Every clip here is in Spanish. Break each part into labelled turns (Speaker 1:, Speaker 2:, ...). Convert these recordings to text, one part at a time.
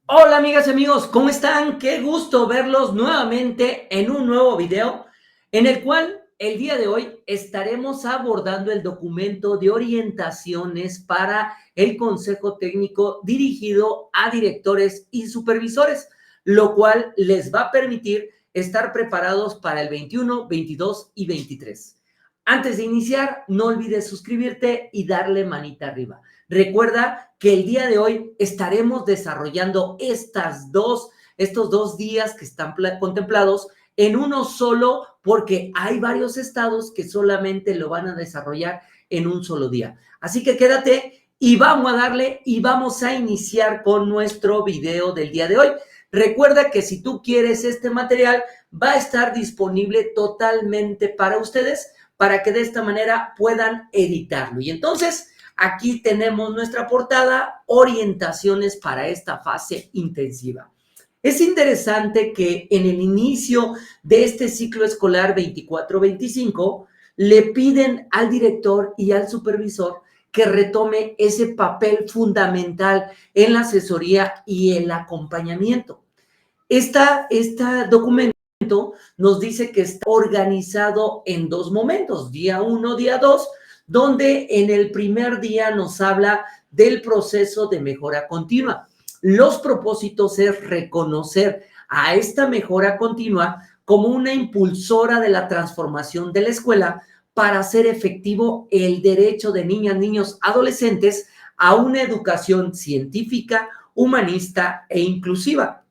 Speaker 1: Hola amigas y amigos, ¿cómo están? Qué gusto verlos nuevamente en un nuevo video en el cual el día de hoy estaremos abordando el documento de orientaciones para el Consejo Técnico dirigido a directores y supervisores, lo cual les va a permitir estar preparados para el 21, 22 y 23. Antes de iniciar, no olvides suscribirte y darle manita arriba. Recuerda que el día de hoy estaremos desarrollando estos dos días que están contemplados en uno solo, porque hay varios estados que solamente lo van a desarrollar en un solo día. Así que quédate y vamos a darle y vamos a iniciar con nuestro video del día de hoy. Recuerda que si tú quieres este material, va a estar disponible totalmente para ustedes, para que de esta manera puedan editarlo. Y entonces, aquí tenemos nuestra portada, orientaciones para esta fase intensiva. Es interesante que en el inicio de este ciclo escolar 24-25 le piden al director y al supervisor que retome ese papel fundamental en la asesoría y el acompañamiento. Este documento nos dice que está organizado en dos momentos, día 1, día 2, donde en el primer día nos habla del proceso de mejora continua. Los propósitos es reconocer a esta mejora continua como una impulsora de la transformación de la escuela para hacer efectivo el derecho de niñas, niños, adolescentes a una educación científica, humanista e inclusiva.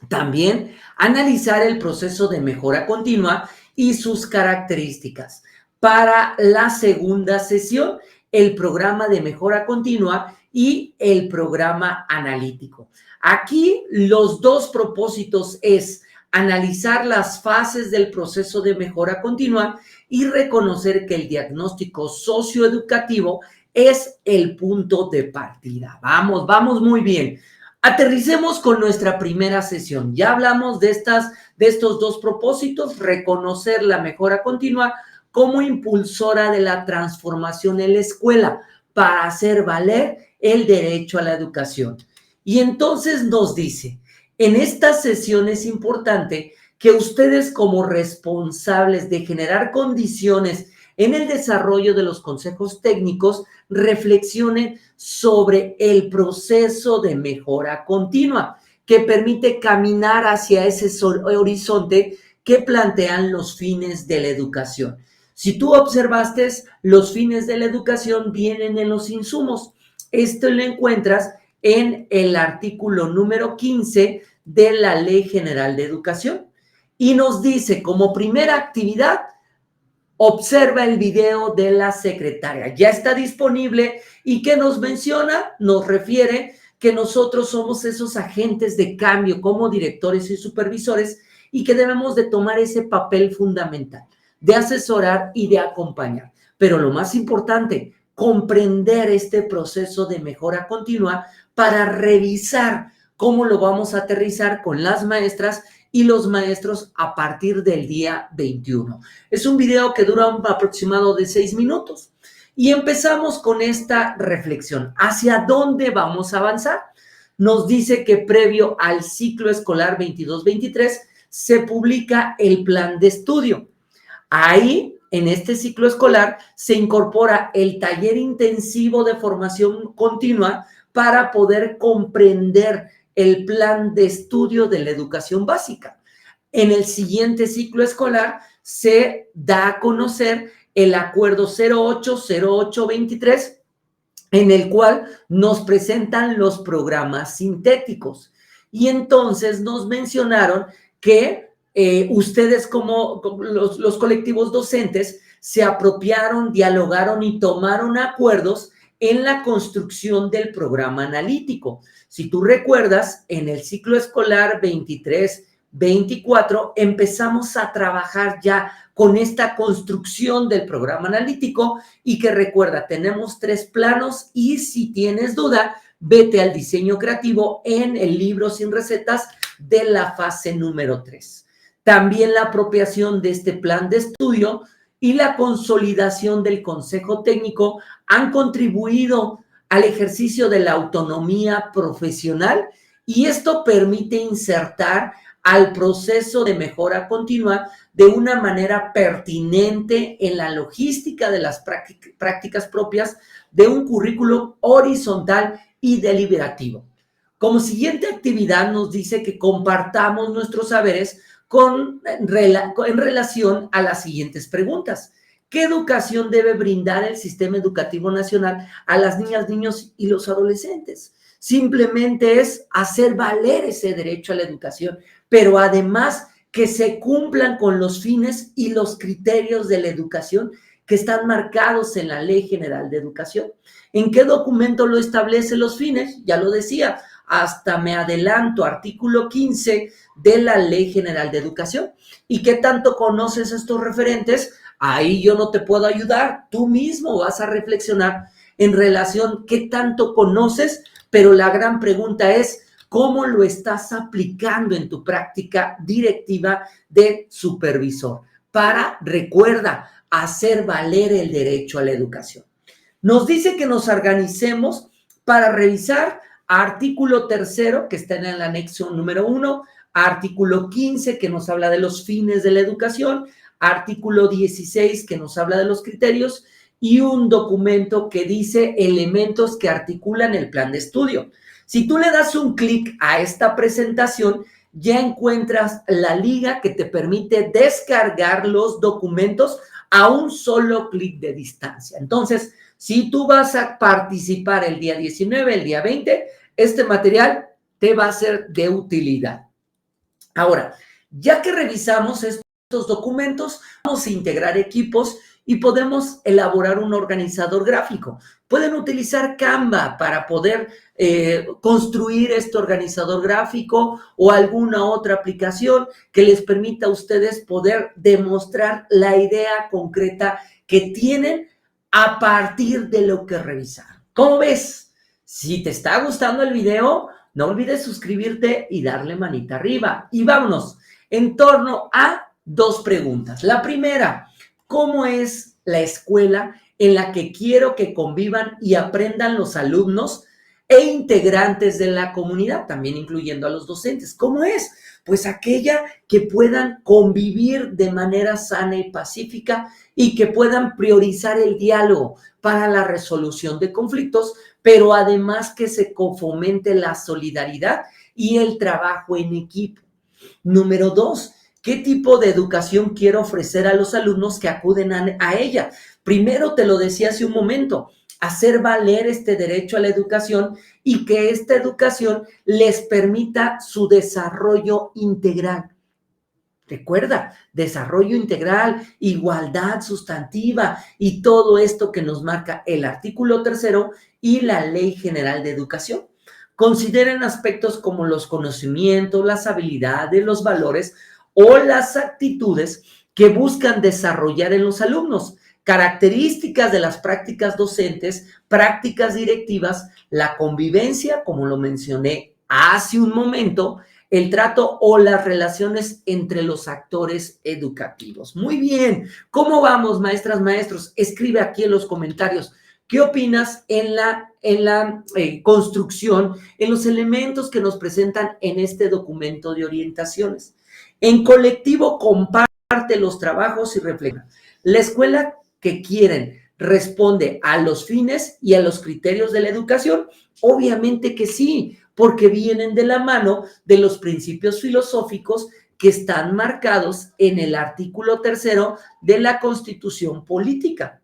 Speaker 1: También analizar el proceso de mejora continua y sus características. Para la segunda sesión, el programa de mejora continua y el programa analítico. Aquí los dos propósitos es analizar las fases del proceso de mejora continua y reconocer que el diagnóstico socioeducativo es el punto de partida. Vamos muy bien. Aterricemos con nuestra primera sesión. Ya hablamos de estos dos propósitos, reconocer la mejora continua como impulsora de la transformación en la escuela para hacer valer el derecho a la educación. Y entonces nos dice, en esta sesión es importante que ustedes como responsables de generar condiciones en el desarrollo de los consejos técnicos reflexionen sobre el proceso de mejora continua que permite caminar hacia ese horizonte que plantean los fines de la educación. Si tú observaste, los fines de la educación vienen en los insumos. Esto lo encuentras en el artículo número 15 de la Ley General de Educación. Y nos dice, como primera actividad, observa el video de la secretaria. Ya está disponible y que nos menciona, nos refiere que nosotros somos esos agentes de cambio como directores y supervisores y que debemos de tomar ese papel fundamental de asesorar y de acompañar. Pero lo más importante, comprender este proceso de mejora continua para revisar cómo lo vamos a aterrizar con las maestras y los maestros a partir del día 21. Es un video que dura un aproximado de 6 minutos. Y empezamos con esta reflexión. ¿Hacia dónde vamos a avanzar? Nos dice que previo al ciclo escolar 22-23 se publica el plan de estudio. Ahí, en este ciclo escolar, se incorpora el taller intensivo de formación continua para poder comprender el plan de estudio de la educación básica. En el siguiente ciclo escolar se da a conocer el acuerdo 08-08-23, en el cual nos presentan los programas sintéticos. Y entonces nos mencionaron que ustedes como los colectivos docentes se apropiaron, dialogaron y tomaron acuerdos en la construcción del programa analítico. Si tú recuerdas, en el ciclo escolar 23-24 empezamos a trabajar ya con esta construcción del programa analítico y que recuerda, tenemos 3 planos y si tienes duda, vete al diseño creativo en el libro sin recetas de la fase número 3. También la apropiación de este plan de estudio y la consolidación del Consejo Técnico han contribuido al ejercicio de la autonomía profesional y esto permite insertar al proceso de mejora continua de una manera pertinente en la logística de las prácticas propias de un currículum horizontal y deliberativo. Como siguiente actividad nos dice que compartamos nuestros saberes en relación a las siguientes preguntas. ¿Qué educación debe brindar el sistema educativo nacional a las niñas, niños y los adolescentes? Simplemente es hacer valer ese derecho a la educación, pero además que se cumplan con los fines y los criterios de la educación que están marcados en la Ley General de Educación. ¿En qué documento lo establece los fines? Ya lo decía, hasta me adelanto, artículo 15 de la Ley General de Educación. ¿Y qué tanto conoces estos referentes? Ahí yo no te puedo ayudar, tú mismo vas a reflexionar en relación qué tanto conoces, pero la gran pregunta es, ¿cómo lo estás aplicando en tu práctica directiva de supervisor? Recuerda, hacer valer el derecho a la educación. Nos dice que nos organicemos para revisar artículo 3, que está en el anexo número 1, artículo 15, que nos habla de los fines de la educación, artículo 16, que nos habla de los criterios, y un documento que dice elementos que articulan el plan de estudio. Si tú le das un clic a esta presentación, ya encuentras la liga que te permite descargar los documentos a un solo clic de distancia. Entonces, si tú vas a participar el día 19, el día 20, este material te va a ser de utilidad. Ahora, ya que revisamos estos documentos, vamos a integrar equipos y podemos elaborar un organizador gráfico. Pueden utilizar Canva para poder construir este organizador gráfico o alguna otra aplicación que les permita a ustedes poder demostrar la idea concreta que tienen a partir de lo que revisaron. ¿Cómo ves? Si te está gustando el video, no olvides suscribirte y darle manita arriba. Y vámonos en torno a 2 preguntas. La primera, ¿cómo es la escuela en la que quiero que convivan y aprendan los alumnos e integrantes de la comunidad, también incluyendo a los docentes? ¿Cómo es? Pues aquella que puedan convivir de manera sana y pacífica y que puedan priorizar el diálogo para la resolución de conflictos, pero además que se fomente la solidaridad y el trabajo en equipo. Número 2, ¿qué tipo de educación quiero ofrecer a los alumnos que acuden a ella? Primero te lo decía hace un momento, hacer valer este derecho a la educación y que esta educación les permita su desarrollo integral. Recuerda, desarrollo integral, igualdad sustantiva y todo esto que nos marca el artículo 3 y la Ley General de Educación. Consideren aspectos como los conocimientos, las habilidades, los valores o las actitudes que buscan desarrollar en los alumnos, características de las prácticas docentes, prácticas directivas, la convivencia, como lo mencioné hace un momento, el trato o las relaciones entre los actores educativos. Muy bien, ¿cómo vamos, maestras, maestros? Escribe aquí en los comentarios. ¿Qué opinas en la construcción, en los elementos que nos presentan en este documento de orientaciones? En colectivo, comparte los trabajos y refleja. La escuela que quieren responde a los fines y a los criterios de la educación. Obviamente que sí, porque vienen de la mano de los principios filosóficos que están marcados en el artículo 3 de la Constitución Política.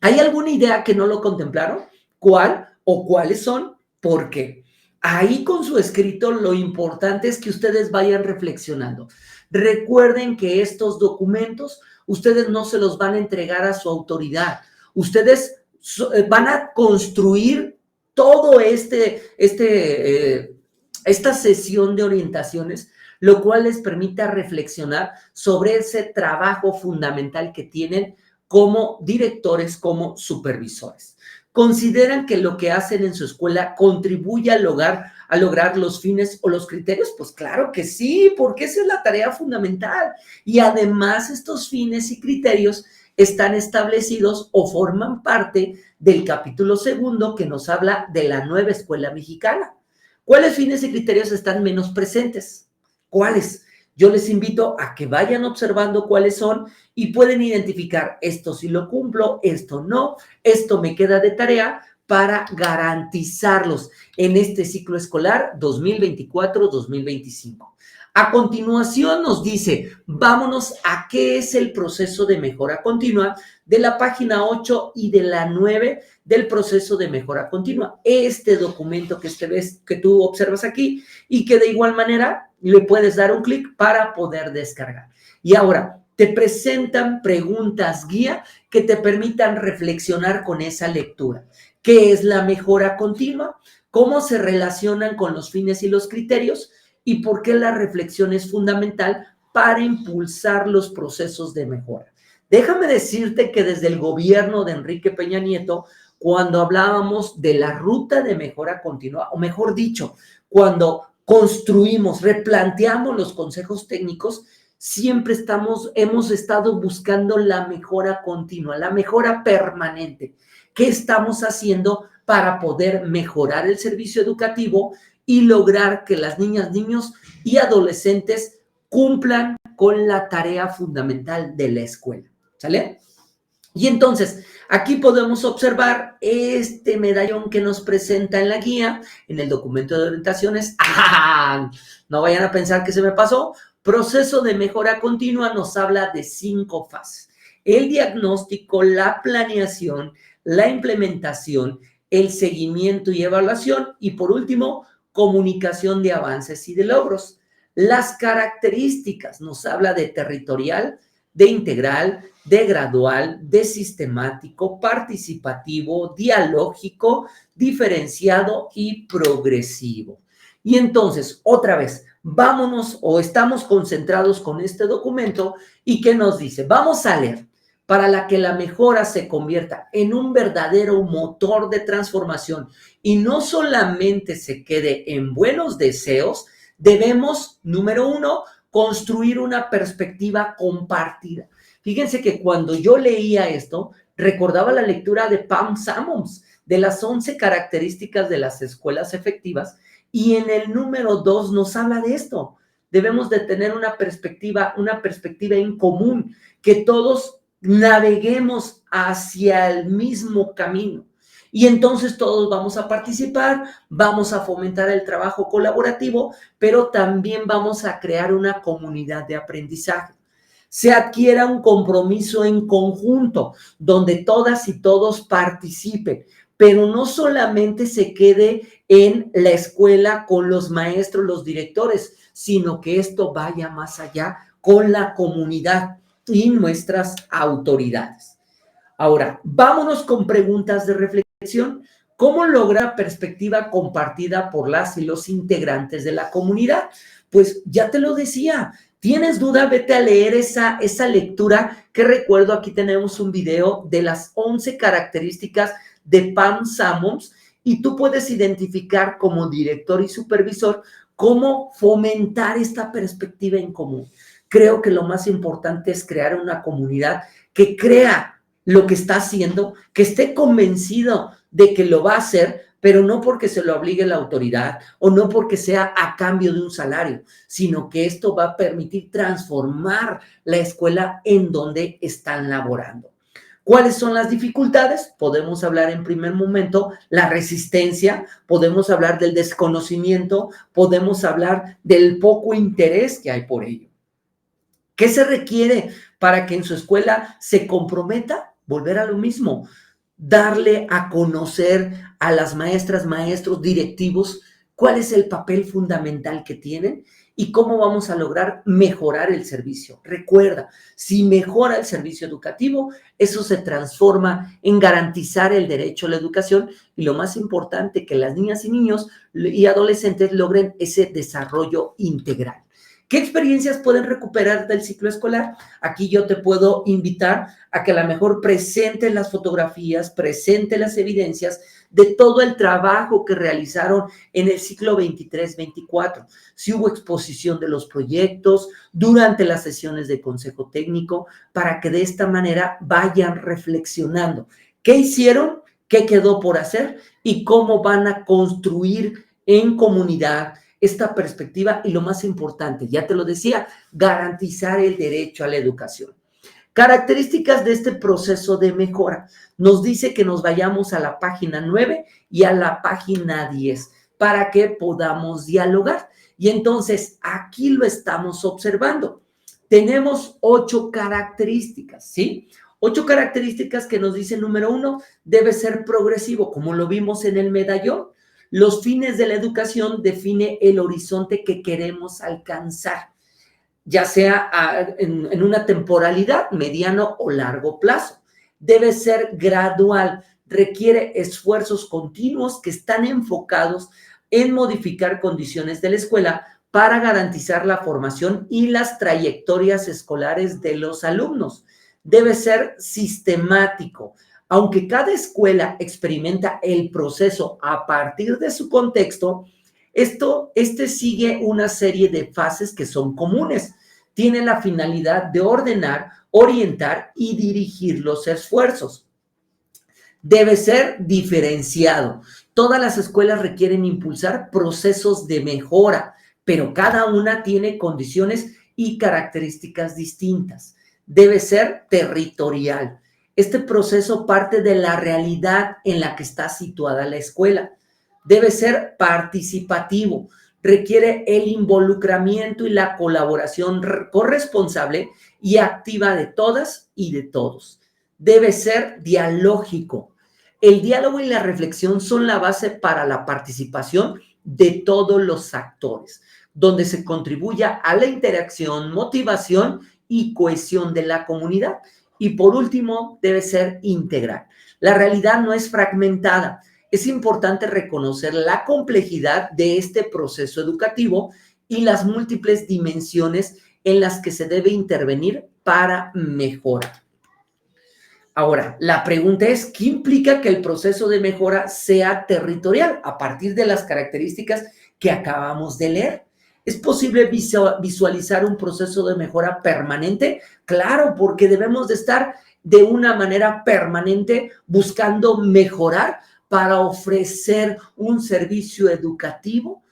Speaker 1: ¿Hay alguna idea que no lo contemplaron? ¿Cuál o cuáles son? ¿Por qué? Ahí con su escrito lo importante es que ustedes vayan reflexionando. Recuerden que estos documentos ustedes no se los van a entregar a su autoridad. Ustedes van a construir todo esta sesión de orientaciones, lo cual les permita reflexionar sobre ese trabajo fundamental que tienen como directores, como supervisores. ¿Consideran que lo que hacen en su escuela contribuye a lograr los fines o los criterios? Pues claro que sí, porque esa es la tarea fundamental. Y además estos fines y criterios están establecidos o forman parte del capítulo segundo que nos habla de la nueva escuela mexicana. ¿Cuáles fines y criterios están menos presentes? ¿Cuáles? Yo les invito a que vayan observando cuáles son y pueden identificar esto sí lo cumplo, esto no, esto me queda de tarea para garantizarlos en este ciclo escolar 2024-2025. A continuación nos dice, vámonos a qué es el proceso de mejora continua de la página 8 y de la 9 del proceso de mejora continua. Este documento que tú observas aquí y que de igual manera le puedes dar un clic para poder descargar. Y ahora te presentan preguntas guía que te permitan reflexionar con esa lectura. ¿Qué es la mejora continua? ¿Cómo se relacionan con los fines y los criterios? ¿Y por qué la reflexión es fundamental para impulsar los procesos de mejora? Déjame decirte que desde el gobierno de Enrique Peña Nieto, cuando hablábamos de la ruta de mejora continua, o mejor dicho, cuando construimos, replanteamos los consejos técnicos, siempre hemos estado buscando la mejora continua, la mejora permanente. ¿Qué estamos haciendo para poder mejorar el servicio educativo y lograr que las niñas, niños y adolescentes cumplan con la tarea fundamental de la escuela? ¿Sale? Y entonces, aquí podemos observar este medallón que nos presenta en la guía, en el documento de orientaciones. ¡Ah! No vayan a pensar que se me pasó. Proceso de mejora continua nos habla de 5 fases. El diagnóstico, la planeación, la implementación, el seguimiento y evaluación y por último, comunicación de avances y de logros. Las características nos habla de territorial, de integral, de gradual, de sistemático, participativo, dialógico, diferenciado y progresivo. Y entonces, otra vez, vámonos o estamos concentrados con este documento y ¿qué nos dice? Vamos a leer. Para que la mejora se convierta en un verdadero motor de transformación y no solamente se quede en buenos deseos, debemos, número 1, construir una perspectiva compartida. Fíjense que cuando yo leía esto, recordaba la lectura de Pam Sammons, de las 11 características de las escuelas efectivas, y en el número 2 nos habla de esto. Debemos de tener una perspectiva en común, que todos naveguemos hacia el mismo camino. Y entonces todos vamos a participar, vamos a fomentar el trabajo colaborativo, pero también vamos a crear una comunidad de aprendizaje. Se adquiera un compromiso en conjunto, donde todas y todos participen, pero no solamente se quede en la escuela con los maestros, los directores, sino que esto vaya más allá con la comunidad y nuestras autoridades. Ahora, vámonos con preguntas de reflexión. ¿Cómo lograr perspectiva compartida por las y los integrantes de la comunidad? Pues ya te lo decía, ¿tienes duda? Vete a leer esa lectura que recuerdo, aquí tenemos un video de las 11 características de Pam Sammons y tú puedes identificar como director y supervisor cómo fomentar esta perspectiva en común. Creo que lo más importante es crear una comunidad que crea lo que está haciendo, que esté convencido de que lo va a hacer, pero no porque se lo obligue la autoridad o no porque sea a cambio de un salario, sino que esto va a permitir transformar la escuela en donde están laborando. ¿Cuáles son las dificultades? Podemos hablar en primer momento la resistencia, podemos hablar del desconocimiento, podemos hablar del poco interés que hay por ello. ¿Qué se requiere para que en su escuela se comprometa? Volver a lo mismo, darle a conocer a las maestras, maestros, directivos, cuál es el papel fundamental que tienen y cómo vamos a lograr mejorar el servicio. Recuerda, si mejora el servicio educativo, eso se transforma en garantizar el derecho a la educación y lo más importante, que las niñas y niños y adolescentes logren ese desarrollo integral. ¿Qué experiencias pueden recuperar del ciclo escolar? Aquí yo te puedo invitar a que a lo mejor presente las fotografías, presente las evidencias de todo el trabajo que realizaron en el ciclo 23-24. Si hubo exposición de los proyectos durante las sesiones de consejo técnico, para que de esta manera vayan reflexionando qué hicieron, qué quedó por hacer y cómo van a construir en comunidad esta perspectiva y lo más importante, ya te lo decía, garantizar el derecho a la educación. Características de este proceso de mejora. Nos dice que nos vayamos a la página 9 y a la página 10 para que podamos dialogar. Y entonces aquí lo estamos observando. Tenemos 8 características, ¿sí? 8 características que nos dicen, número 1, debe ser progresivo, como lo vimos en el medallón. Los fines de la educación define el horizonte que queremos alcanzar, ya sea en una temporalidad, mediano o largo plazo. Debe ser gradual, requiere esfuerzos continuos que están enfocados en modificar condiciones de la escuela para garantizar la formación y las trayectorias escolares de los alumnos. Debe ser sistemático. Aunque cada escuela experimenta el proceso a partir de su contexto, este sigue una serie de fases que son comunes. Tiene la finalidad de ordenar, orientar y dirigir los esfuerzos. Debe ser diferenciado. Todas las escuelas requieren impulsar procesos de mejora, pero cada una tiene condiciones y características distintas. Debe ser territorial. Este proceso parte de la realidad en la que está situada la escuela. Debe ser participativo. Requiere el involucramiento y la colaboración corresponsable y activa de todas y de todos. Debe ser dialógico. El diálogo y la reflexión son la base para la participación de todos los actores, donde se contribuya a la interacción, motivación y cohesión de la comunidad. Y por último, debe ser integral. La realidad no es fragmentada. Es importante reconocer la complejidad de este proceso educativo y las múltiples dimensiones en las que se debe intervenir para mejorar. Ahora, la pregunta es, ¿qué implica que el proceso de mejora sea territorial a partir de las características que acabamos de leer? ¿Es posible visualizar un proceso de mejora permanente? Claro, porque debemos de estar de una manera permanente buscando mejorar para ofrecer un servicio educativo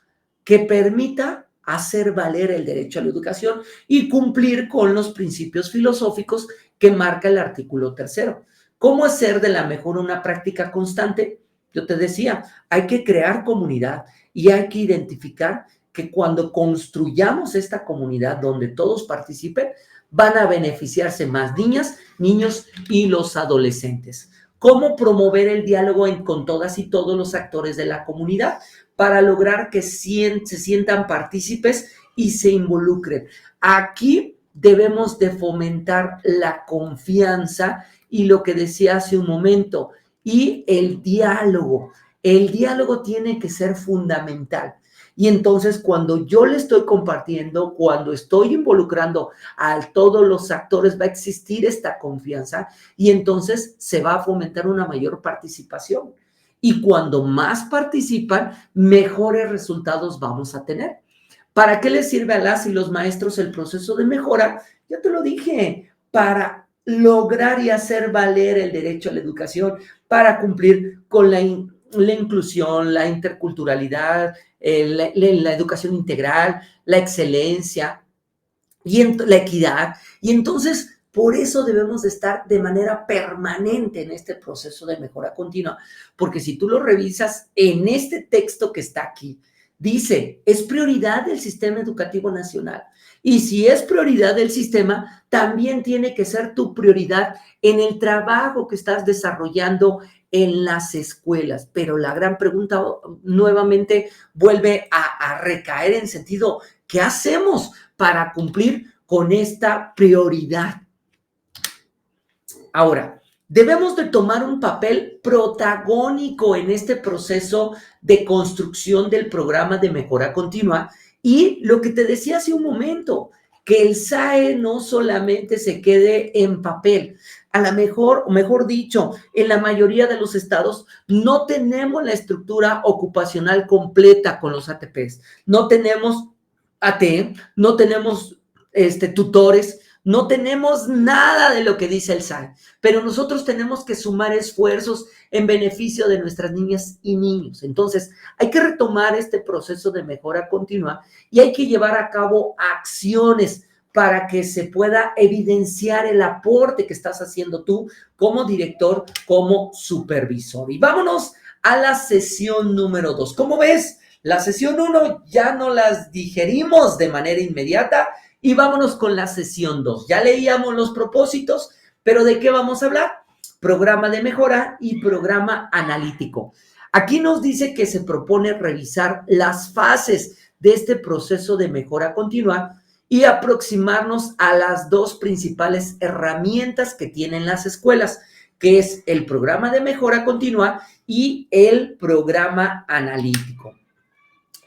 Speaker 1: que permita hacer valer el derecho a la educación y cumplir con los principios filosóficos que marca el artículo 3. ¿Cómo hacer de la mejora una práctica constante? Yo te decía, hay que crear comunidad y hay que identificar que cuando construyamos esta comunidad donde todos participen, van a beneficiarse más niñas, niños y los adolescentes. ¿Cómo promover el diálogo con todas y todos los actores de la comunidad para lograr que se sientan partícipes y se involucren? Aquí debemos de fomentar la confianza y lo que decía hace un momento, y el diálogo. El diálogo tiene que ser fundamental. Y entonces cuando yo le estoy compartiendo, cuando estoy involucrando a todos los actores, va a existir esta confianza y entonces se va a fomentar una mayor participación. Y cuando más participan, mejores resultados vamos a tener. ¿Para qué les sirve a las y los maestros el proceso de mejora? Ya te lo dije, para lograr y hacer valer el derecho a la educación, para cumplir con la inclusión, la interculturalidad, la educación integral, la excelencia y la equidad. Y entonces, por eso debemos de estar de manera permanente en este proceso de mejora continua, porque si tú lo revisas en este texto que está aquí, dice, es prioridad del sistema educativo nacional. Y si es prioridad del sistema, también tiene que ser tu prioridad en el trabajo que estás desarrollando en las escuelas. Pero la gran pregunta nuevamente vuelve a recaer en sentido, ¿qué hacemos para cumplir con esta prioridad? Ahora, debemos de tomar un papel protagónico en este proceso de construcción del programa de mejora continua y lo que te decía hace un momento, que el SAE no solamente se quede en papel. A lo mejor, o mejor dicho, en la mayoría de los estados no tenemos la estructura ocupacional completa con los ATPs. No tenemos AT, no tenemos tutores, no tenemos nada de lo que dice el SAE, pero nosotros tenemos que sumar esfuerzos en beneficio de nuestras niñas y niños. Entonces, hay que retomar este proceso de mejora continua y hay que llevar a cabo acciones para que se pueda evidenciar el aporte que estás haciendo tú como director, como supervisor. Y vámonos a la sesión número 2. ¿Cómo ves? La sesión 1 ya no las digerimos de manera inmediata y vámonos con la sesión 2. Ya leíamos los propósitos, pero ¿de qué vamos a hablar? Programa de mejora y programa analítico. Aquí nos dice que se propone revisar las fases de este proceso de mejora continua y aproximarnos a las dos principales herramientas que tienen las escuelas, que es el programa de mejora continua y el programa analítico.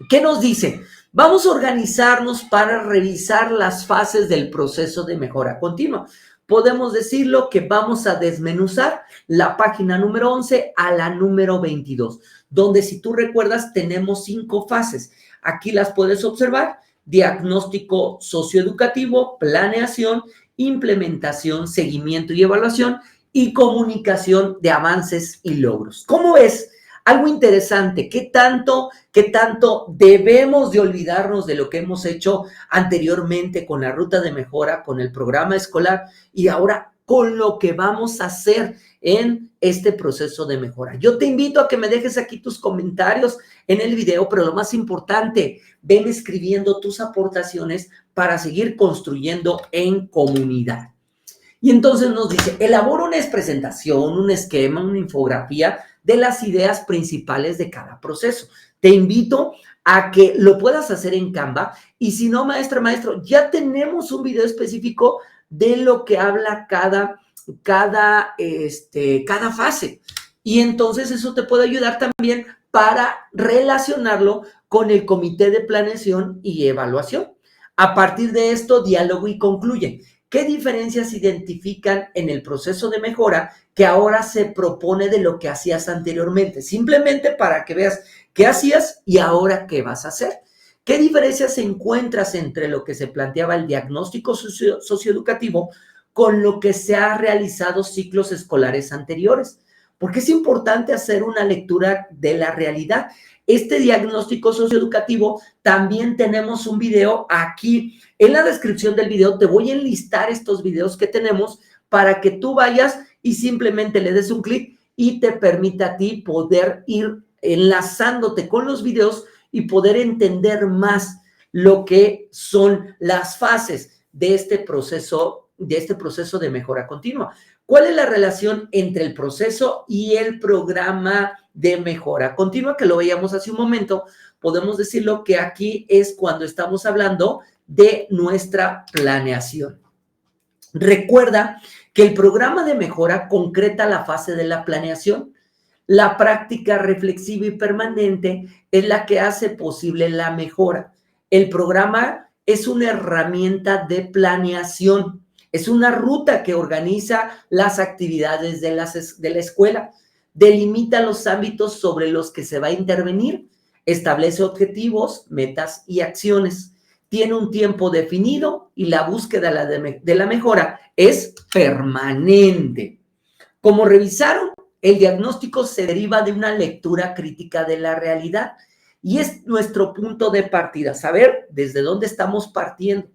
Speaker 1: ¿Qué nos dice? Vamos a organizarnos para revisar las fases del proceso de mejora continua. Podemos decirlo que vamos a desmenuzar la página número 11 a la número 22, donde si tú recuerdas tenemos 5 fases. Aquí las puedes observar: diagnóstico socioeducativo, planeación, implementación, seguimiento y evaluación y comunicación de avances y logros. ¿Cómo ves? Algo interesante, ¿qué tanto debemos de olvidarnos de lo que hemos hecho anteriormente con la ruta de mejora, con el programa escolar y ahora con lo que vamos a hacer en este proceso de mejora? Yo te invito a que me dejes aquí tus comentarios en el video, pero lo más importante, ven escribiendo tus aportaciones para seguir construyendo en comunidad. Y entonces nos dice, elabora una presentación, un esquema, una infografía de las ideas principales de cada proceso. Te invito a que lo puedas hacer en Canva y si no, maestra, maestro, ya tenemos un video específico de lo que habla cada fase. Y entonces eso te puede ayudar también para relacionarlo con el comité de planeación y evaluación. A partir de esto, diálogo y concluye. ¿Qué diferencias identifican en el proceso de mejora que ahora se propone de lo que hacías anteriormente? Simplemente para que veas qué hacías y ahora qué vas a hacer. ¿Qué diferencias encuentras entre lo que se planteaba el diagnóstico socioeducativo con lo que se ha realizado ciclos escolares anteriores? Porque es importante hacer una lectura de la realidad. Este diagnóstico socioeducativo, también tenemos un video aquí. En la descripción del video te voy a enlistar estos videos que tenemos para que tú vayas y simplemente le des un clic y te permita a ti poder ir enlazándote con los videos y poder entender más lo que son las fases de este proceso de mejora continua. ¿Cuál es la relación entre el proceso y el programa de mejora continua? Que lo veíamos hace un momento. Podemos decirlo que aquí es cuando estamos hablando de nuestra planeación. Recuerda que el programa de mejora concreta la fase de la planeación. La práctica reflexiva y permanente es la que hace posible la mejora. El programa es una herramienta de planeación. Es una ruta que organiza las actividades de la escuela, delimita los ámbitos sobre los que se va a intervenir, establece objetivos, metas y acciones. Tiene un tiempo definido y la búsqueda de la mejora es permanente. Como revisaron, el diagnóstico se deriva de una lectura crítica de la realidad y es nuestro punto de partida, saber desde dónde estamos partiendo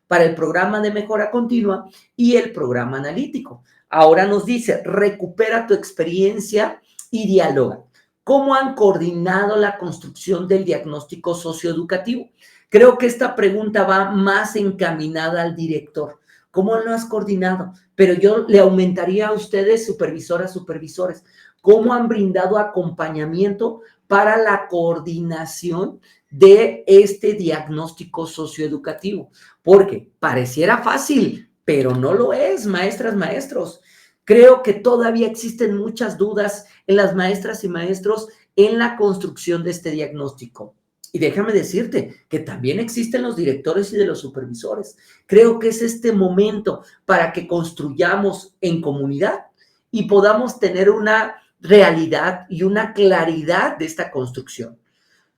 Speaker 1: para el programa de mejora continua y el programa analítico. Ahora nos dice, recupera tu experiencia y dialoga. ¿Cómo han coordinado la construcción del diagnóstico socioeducativo? Creo que esta pregunta va más encaminada al director. ¿Cómo lo has coordinado? Pero yo le aumentaría a ustedes, supervisoras, supervisores, ¿cómo han brindado acompañamiento para la coordinación de este diagnóstico socioeducativo? Porque pareciera fácil, pero no lo es, maestras, maestros. Creo que todavía existen muchas dudas en las maestras y maestros en la construcción de este diagnóstico. Y déjame decirte que también existen los directores y de los supervisores. Creo que es este momento para que construyamos en comunidad y podamos tener una realidad y una claridad de esta construcción.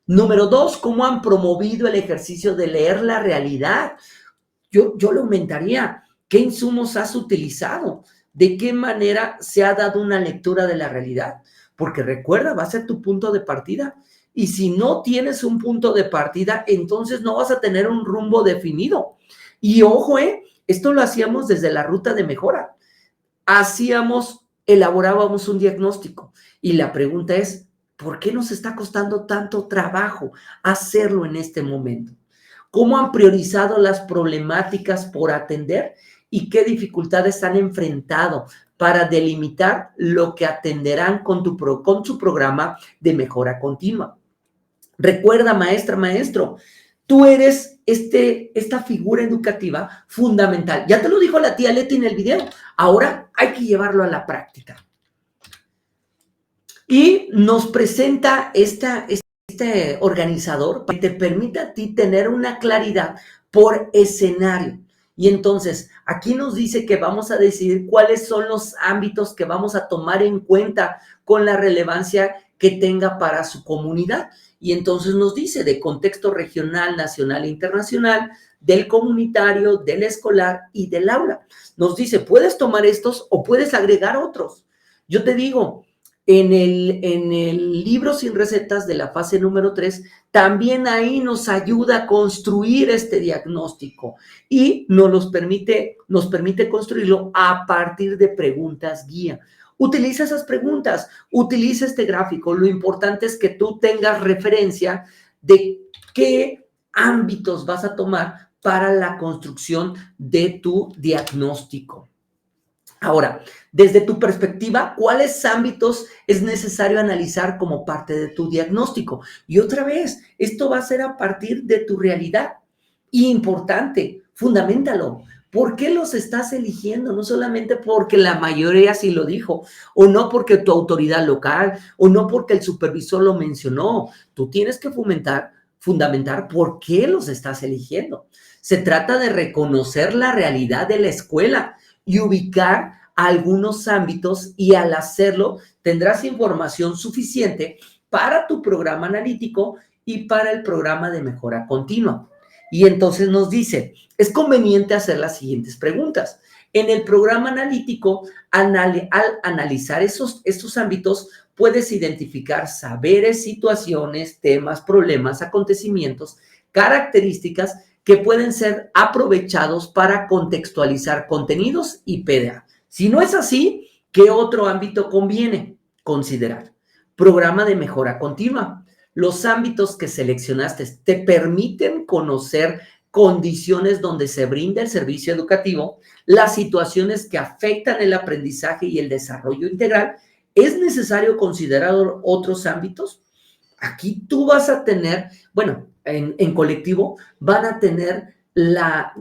Speaker 1: Número dos, ¿cómo han promovido el ejercicio de leer la realidad? Yo le aumentaría, ¿qué insumos has utilizado? ¿De qué manera se ha dado una lectura de la realidad? Porque recuerda, va a ser tu punto de partida. Y si no tienes un punto de partida, entonces no vas a tener un rumbo definido. Y ojo, esto lo hacíamos desde la ruta de mejora. Elaborábamos un diagnóstico. Y la pregunta es, ¿por qué nos está costando tanto trabajo hacerlo en este momento? ¿Cómo han priorizado las problemáticas por atender y qué dificultades han enfrentado para delimitar lo que atenderán con su programa de mejora continua? Recuerda, maestra, maestro, tú eres esta figura educativa fundamental. Ya te lo dijo la tía Leti en el video. Ahora hay que llevarlo a la práctica. Y nos presenta este organizador que te permite a ti tener una claridad por escenario. Y entonces, aquí nos dice que vamos a decidir cuáles son los ámbitos que vamos a tomar en cuenta con la relevancia que tenga para su comunidad. Y entonces nos dice de contexto regional, nacional e internacional, del comunitario, del escolar y del aula. Nos dice, puedes tomar estos o puedes agregar otros. Yo te digo, en el libro sin recetas de la fase número 3, también ahí nos ayuda a construir este diagnóstico y nos permite construirlo a partir de preguntas guía. Utiliza esas preguntas, utiliza este gráfico. Lo importante es que tú tengas referencia de qué ámbitos vas a tomar para la construcción de tu diagnóstico. Ahora, desde tu perspectiva, ¿cuáles ámbitos es necesario analizar como parte de tu diagnóstico? Y otra vez, esto va a ser a partir de tu realidad. Y importante, fundamentalo. ¿Por qué los estás eligiendo? No solamente porque la mayoría sí lo dijo, o no porque tu autoridad local, o no porque el supervisor lo mencionó. Tú tienes que fundamentar por qué los estás eligiendo. Se trata de reconocer la realidad de la escuela y ubicar algunos ámbitos, y al hacerlo tendrás información suficiente para tu programa analítico y para el programa de mejora continua. Y entonces nos dice, es conveniente hacer las siguientes preguntas. En el programa analítico, al analizar estos ámbitos, puedes identificar saberes, situaciones, temas, problemas, acontecimientos, características que pueden ser aprovechados para contextualizar contenidos y PDA. Si no es así, ¿qué otro ámbito conviene considerar? Programa de mejora continua. Los ámbitos que seleccionaste te permiten conocer condiciones donde se brinda el servicio educativo, las situaciones que afectan el aprendizaje y el desarrollo integral. ¿Es necesario considerar otros ámbitos? Aquí tú vas a tener, bueno, en colectivo van a tener la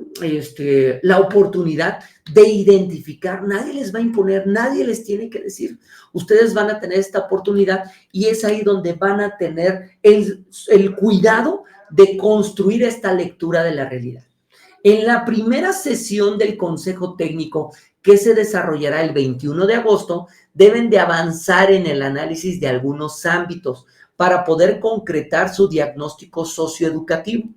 Speaker 1: oportunidad de identificar. Nadie les va a imponer, nadie les tiene que decir. Ustedes van a tener esta oportunidad y es ahí donde van a tener el cuidado de construir esta lectura de la realidad. En la primera sesión del Consejo Técnico, que se desarrollará el 21 de agosto, deben de avanzar en el análisis de algunos ámbitos para poder concretar su diagnóstico socioeducativo.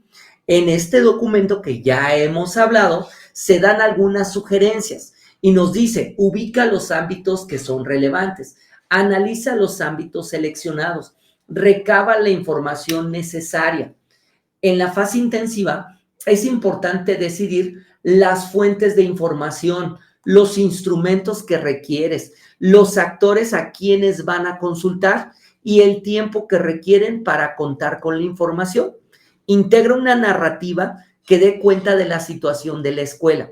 Speaker 1: En este documento que ya hemos hablado, se dan algunas sugerencias y nos dice, ubica los ámbitos que son relevantes, analiza los ámbitos seleccionados, recaba la información necesaria. En la fase intensiva, es importante decidir las fuentes de información, los instrumentos que requieres, los actores a quienes van a consultar y el tiempo que requieren para contar con la información. Integra una narrativa que dé cuenta de la situación de la escuela.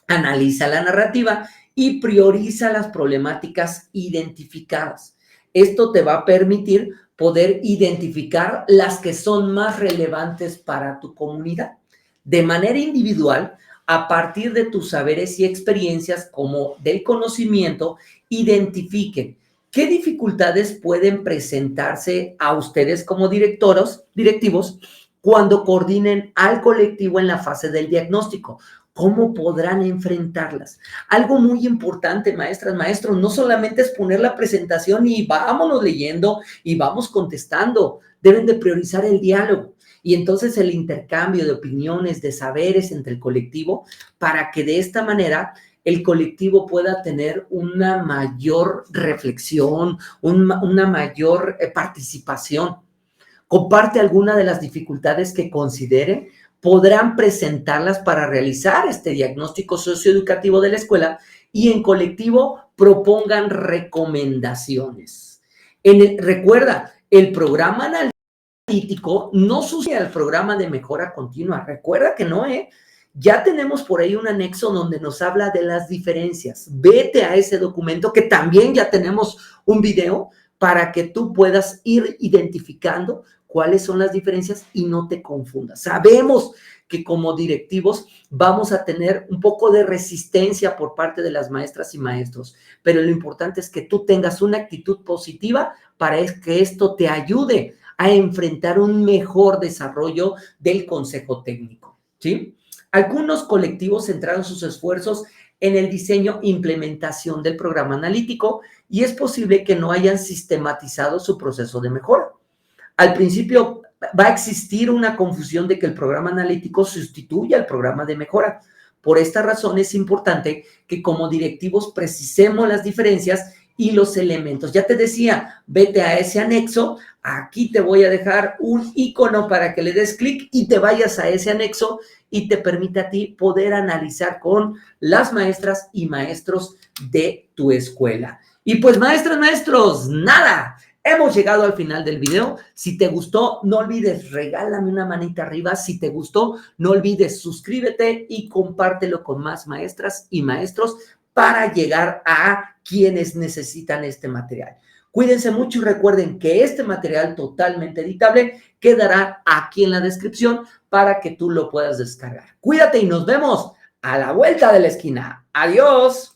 Speaker 1: Analiza la narrativa y prioriza las problemáticas identificadas. Esto te va a permitir poder identificar las que son más relevantes para tu comunidad. De manera individual, a partir de tus saberes y experiencias como del conocimiento, identifique ¿Qué dificultades pueden presentarse a ustedes como directivos cuando coordinen al colectivo en la fase del diagnóstico? ¿Cómo podrán enfrentarlas? Algo muy importante, maestras, maestros, no solamente es poner la presentación y vámonos leyendo y vamos contestando. Deben de priorizar el diálogo y entonces el intercambio de opiniones, de saberes entre el colectivo, para que de esta manera el colectivo pueda tener una mayor reflexión, una mayor participación. Comparte alguna de las dificultades que consideren, podrán presentarlas para realizar este diagnóstico socioeducativo de la escuela y en colectivo propongan recomendaciones. Recuerda, el programa analítico no sucede al programa de mejora continua. Recuerda que no, ya tenemos por ahí un anexo donde nos habla de las diferencias. Vete a ese documento, que también ya tenemos un video para que tú puedas ir identificando cuáles son las diferencias y no te confundas. Sabemos que como directivos vamos a tener un poco de resistencia por parte de las maestras y maestros, pero lo importante es que tú tengas una actitud positiva para que esto te ayude a enfrentar un mejor desarrollo del consejo técnico, ¿sí? Algunos colectivos centraron sus esfuerzos en el diseño e implementación del programa analítico y es posible que no hayan sistematizado su proceso de mejora. Al principio va a existir una confusión de que el programa analítico sustituye al programa de mejora. Por esta razón es importante que como directivos precisemos las diferencias y los elementos. Ya te decía, vete a ese anexo, aquí te voy a dejar un icono para que le des clic y te vayas a ese anexo y te permite a ti poder analizar con las maestras y maestros de tu escuela. Y pues maestras, maestros, nada, hemos llegado al final del video. Si te gustó, no olvides, regálame una manita arriba. Si te gustó, no olvides, suscríbete y compártelo con más maestras y maestros para llegar a quienes necesitan este material. Cuídense mucho y recuerden que este material totalmente editable quedará aquí en la descripción para que tú lo puedas descargar. Cuídate y nos vemos a la vuelta de la esquina. Adiós.